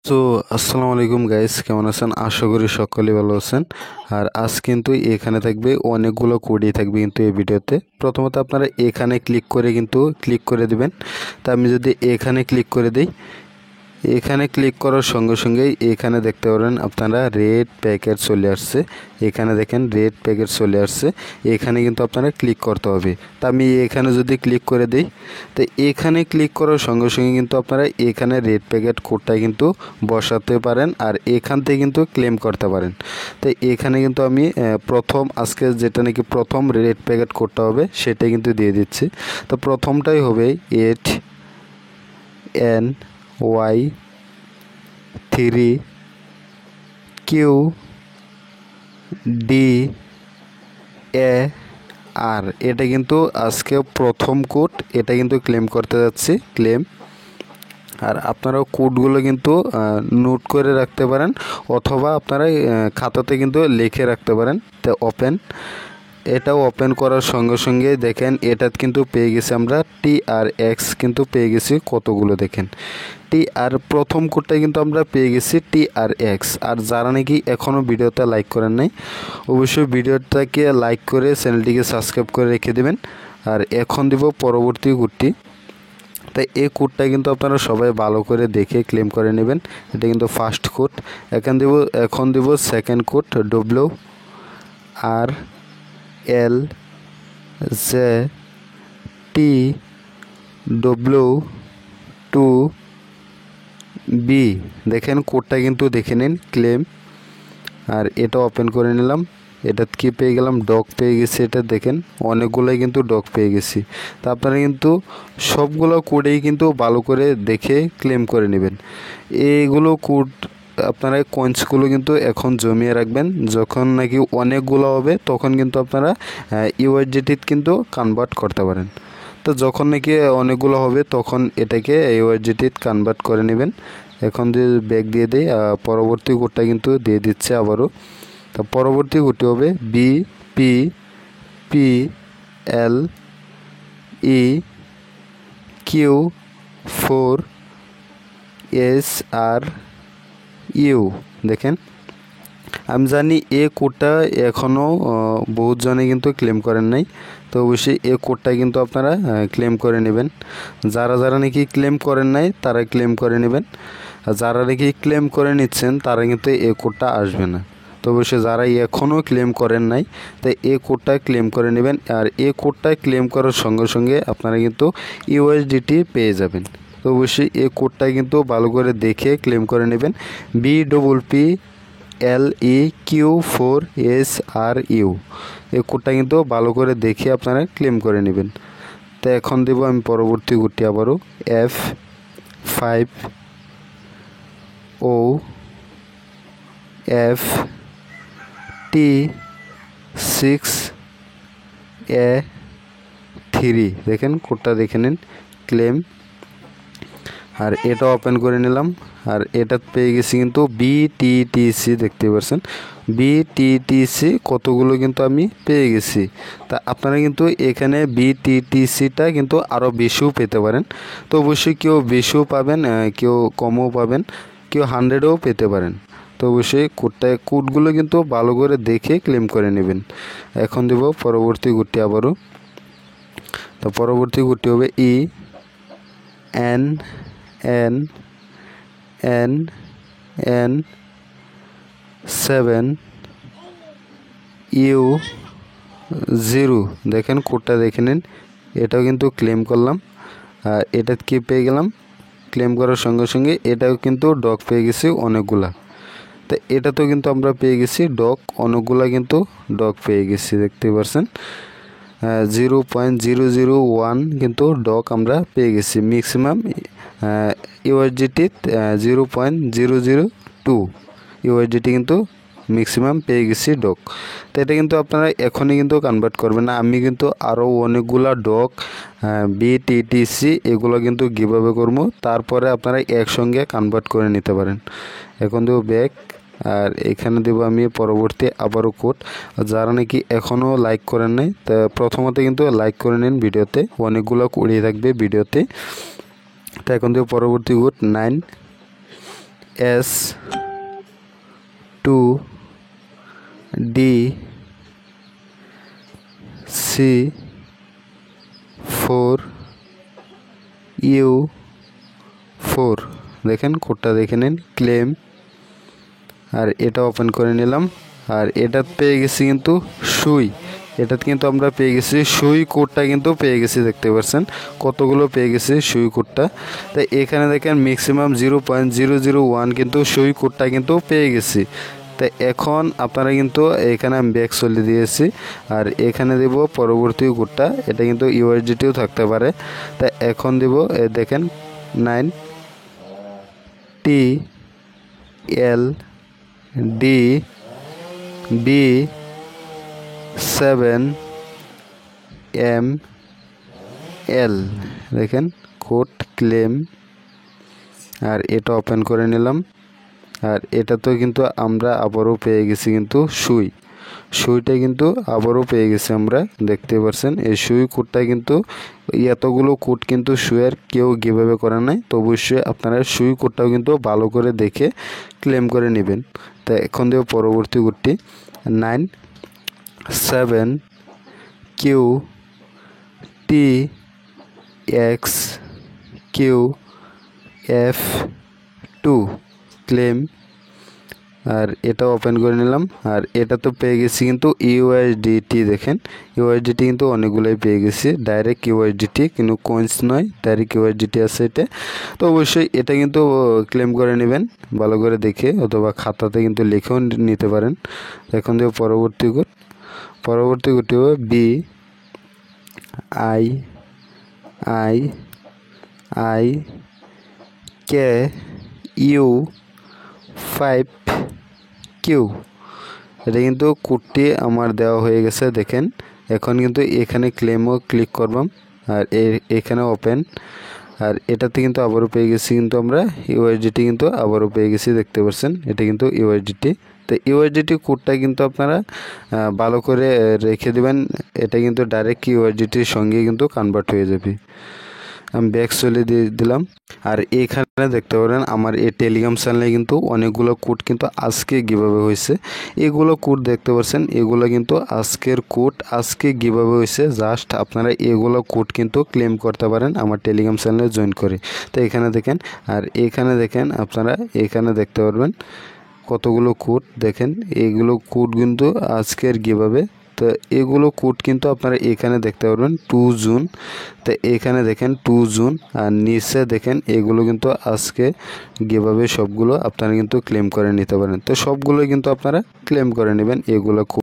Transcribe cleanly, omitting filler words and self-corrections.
তো আসসালামু আলাইকুম গাইস, কেমন আছেন? আশা করি সকলেই ভালো আছেন। আর আজ কিন্তু এখানে থাকবে অনেকগুলো কোডই থাকবে কিন্তু এই ভিডিওতে। প্রথমত আপনারা এখানে ক্লিক করে দিবেন। তা আমি যদি এখানে ক্লিক করে দিই, এখানে ক্লিক করার সঙ্গে সঙ্গেই এখানে দেখতে পারেন আপনারা রেড প্যাকেট চলে আসছে। এখানে দেখেন রেড প্যাকেট চলে আসছে। এখানে কিন্তু আপনারা ক্লিক করতে হবে। তা আমি এখানে যদি ক্লিক করে দিই, তো এখানে ক্লিক করার সঙ্গে সঙ্গে কিন্তু আপনারা এখানে রেড প্যাকেট কোডটা কিন্তু বসাতে পারেন আর এখান থেকে কিন্তু ক্লেম করতে পারেন। তো এখানে কিন্তু আমি আজকে যেটা নাকি প্রথম রেড প্যাকেট কোডটা হবে সেটা কিন্তু দিয়ে দিচ্ছি। তো প্রথমটাই হবে 8NY3QDAR। এটা কিন্তু আজকে প্রথম কোড, এটা কিন্তু ক্লেম করতে যাচ্ছি, ক্লেম। আর আপনারাও কোডগুলো কিন্তু নোট করে রাখতে পারেন অথবা আপনারা খাতাতে কিন্তু লিখে রাখতে পারেন। তো এটাও ওপেন করার সঙ্গে সঙ্গে দেখেন এটা কিন্তু পেয়ে গেছি আমরা TRX কিন্তু পেয়ে গেছি কতগুলো, দেখেন প্রথম কোডটা কিন্তু আমরা পেয়ে গেছি TRX। আর যারা নাকি এখনও ভিডিওটা লাইক করেন নাই, অবশ্যই ভিডিওটাকে লাইক করে চ্যানেলটিকে সাবস্ক্রাইব করে রেখে দেবেন। আর এখন দিব পরবর্তী কোডটি। তাই এই কোডটা কিন্তু আপনারা সবাই ভালো করে দেখে ক্লেম করে নেবেন। এটা কিন্তু ফার্স্ট কোড। এখন দেব সেকেন্ড কোড WRLZTW2B। দেখেন কোডটা কিন্তু দেখে নিন, ক্লেম। আর এটা ওপেন করে নিলাম। এটা কি পেয়ে গেলাম? ডগ পেয়ে গেছি। এটা দেখেন অনেকগুলোই কিন্তু ডগ পেয়ে গেছি। তা আপনারা কিন্তু সবগুলো কোডেই কিন্তু ভালো করে দেখে ক্লেম করে নেবেন। এইগুলো কোড আপনারা কয়েন্সগুলো কিন্তু এখন জমিয়ে রাখবেন। যখন নাকি অনেকগুলো হবে তখন কিন্তু আপনারা ইউএসডিটিতে কিন্তু কনভার্ট করতে পারেন। তো যখন নাকি অনেকগুলো হবে তখন এটাকে ইউএসডিটিতে কনভার্ট করে নেবেন। এখন যদি ব্যাক দিয়ে দিই, পরবর্তী কোডটা কিন্তু দিয়ে দিচ্ছে আবারও। তো পরবর্তী কোডটি হবে BPPLEQ4SRU। দেখেন, আমি জানি এই কোডটা এখনও বহুত জনে কিন্তু ক্লেম করেন নাই। তো অবশ্যই এই কোডটা কিন্তু আপনারা ক্লেম করে নেবেন। যারা নাকি ক্লেম করেন নাই তারা ক্লেম করে নেবেন। আর যারা নাকি ক্লেম করে নিচ্ছেন তারা কিন্তু এই কোডটা আসবে না। তো অবশ্যই যারা এখনও ক্লেম করেন নাই তাই এই কোডটা ক্লেম করে নেবেন। আর এই কোডটা ক্লেম করার সঙ্গে সঙ্গে আপনারা কিন্তু ইউএসডিটি পেয়ে যাবেন। তো অবশ্যই এই কোডটা কিন্তু ভালো করে দেখে ক্লেম করে নেবেন। BPPLEQ4SRU। এই কোডটা কিন্তু ভালো করে দেখে আপনারা ক্লেম করে নেবেন। তো এখন দেব আমি পরবর্তী কোডটি আবারও F5OFT6A3। দেখেন কোডটা দেখে নিন, ক্লেম। আর এটা ওপেন করে নিলাম। আর এটা পেয়ে গেছি কিন্তু BTTC, দেখতে পাচ্ছেন BTTC কতগুলো কিন্তু আমি পেয়ে গেছি। তা আপনারা কিন্তু এখানে BTTCটা কিন্তু আরও বেশিও পেতে পারেন। তো অবশ্যই কেউ বেশিও পাবেন, কেউ কমও পাবেন, কেউ 100ও পেতে পারেন। তো অবশ্যই কোডগুলো কিন্তু ভালো করে দেখে ক্লেম করে নেবেন। এখন দেব পরবর্তী কোডটি আবারও। তো পরবর্তী কোডটি হবে ENNN7U0। দেখেন কোডটা দেখে নিন, এটাও কিন্তু ক্লেম করলাম। আর এটা কি পেয়ে গেলাম? ক্লেম করার সঙ্গে সঙ্গে এটাও কিন্তু ডগ পেয়ে গেছি অনেকগুলা। তো এটাতেও কিন্তু আমরা পেয়ে গেছি ডগ, অনেকগুলা কিন্তু ডগ পেয়ে গেছি, দেখতে পাচ্ছেন 0.001 কিন্তু ডগ আমরা পেয়ে গেছি। ম্যাক্সিমাম ইউএসডিটি 0.002 ইউএসডিটি কিন্তু ম্যাক্সিমাম পেয়ে গেছি ডগ। তো এটা কিন্তু আপনারা এখনই কিন্তু কনভার্ট করবেন না। আমি কিন্তু আরও অনেকগুলা ডগ BTTC এগুলো কিন্তু গিভঅ্যাওয়ে করবো, তারপরে আপনারা একসঙ্গে কনভার্ট করে নিতে পারেন। এখন দেবো ব্যাক। আর এখানে দেবো আমি পরবর্তী আবারও কোড। যারা নাকি এখনও লাইক করেন নাই তা প্রথমত কিন্তু লাইক করে নিন, ভিডিওতে অনেকগুলো কোডই থাকবে ভিডিওতে। তো এখন দেবো পরবর্তী কোড S2D4U4 দেখেন কোডটা দেখে নিন ক্লেম। আর এটা ওপেন করে নিলাম। আর এটা পেয়ে গেছি কিন্তু সুই, এটাতে কিন্তু আমরা পেয়ে গেছি সুই কোডটা কিন্তু পেয়ে গেছি, দেখতে পাচ্ছেন কতগুলো পেয়ে গেছি সুই কোডটা। তাই এখানে দেখেন ম্যাক্সিমাম 0.001 কিন্তু সুই কোডটা কিন্তু পেয়ে গেছি। তাই এখন আপনারা কিন্তু এখানে আমি ব্যাক চলে দিয়েছি। আর এখানে দেব পরবর্তী কোডটা, এটা কিন্তু ইউএসডিটিও থাকতে পারে। তাই এখন দেব দেখেন 9TLDB7ML দেখেন কোড ক্লেম। আর এটা ওপেন করে নিলাম। আর এটা তো কিন্তু আমরা আবারও পেয়ে গেছি কিন্তু সুইটা কিন্তু আবারও পেয়ে গেছি আমরা, দেখতে পাচ্ছেন এই সুই কোডটা কিন্তু এতগুলো কোড কিন্তু সুইয়ের কেউ গিভঅ্যাওয়ে করে নাই। তো অবশ্যই আপনারা সুই কোডটাও কিন্তু ভালো করে দেখে ক্লেম করে নেবেন। তো এখন দেব পরবর্তী কোডটি 97QTXQF2 ক্লেম। আর এটা ওপেন করে নিলাম। আর এটা তো পেয়ে গেছি কিন্তু ইউএসডিটি, দেখেন ইউএসডিটি কিন্তু অনেকগুলোই পেয়ে গেছি, ডাইরেক্ট ইউএসডিটি কিন্তু কয়েন্স নয়, ডাইরেক্ট ইউএসডিটি আছে এটা। তো অবশ্যই এটা কিন্তু ক্লেম করে নেবেন ভালো করে দেখে, অথবা খাতাতে কিন্তু লিখেও নিতে পারেন। এখন দেব পরবর্তী কোডটি হবে BIIKU5Q। এটা কিন্তু কোডটি আমার দেওয়া হয়ে গেছে দেখেন। এখন কিন্তু এখানে ক্লেমও ক্লিক করবাম। আর এখানে ওপেন। আর এটাতে কিন্তু আবারও পেয়ে গেছি কিন্তু আমরা ইউএসডিটি কিন্তু আবারও পেয়ে গেছি, দেখতে পাচ্ছেন এটা কিন্তু ইউএসডিটি। তো ইউএসডিটি কোডটা কিন্তু আপনারা ভালো করে রেখে দেবেন, এটা কিন্তু ডাইরেক্ট ইউএসডিটির সঙ্গে কিন্তু কনভার্ট হয়ে যাবে। আমি ব্যাক চলে দিলাম। আর এখানে দেখতে পারেন আমার এই টেলিগ্রাম চ্যানেলে কিন্তু অনেকগুলো কোড কিন্তু আজকে গিভঅ্যাওয়ে হয়েছে। এগুলো কোড দেখতে পাচ্ছেন, এগুলো কিন্তু আজকের কোড, আজকে গিভঅ্যাওয়ে হয়েছে। জাস্ট আপনারা এগুলো কোড কিন্তু ক্লেম করতে পারেন আমার টেলিগ্রাম চ্যানেলে জয়েন করে। তো এখানে দেখেন, আর এখানে দেখেন আপনারা এখানে দেখতে পারবেন কতগুলো কোড, দেখেন এগুলো কোড কিন্তু আজকের গিভঅ্যাওয়ে। তো এগুলো কোড কিন্তু আপনারা এখানে দেখতে পারবেন 2 জুন। তো এখানে দেখেন 2 জুন। আর নিচে দেখেন এগুলো কিন্তু আজকে গিভঅ্যাওয়ে সবগুলো আপনারা কিন্তু ক্লেম করে নিতে পারেন। তো সবগুলো কিন্তু আপনারা ক্লেম করে নেবেন এগুলো।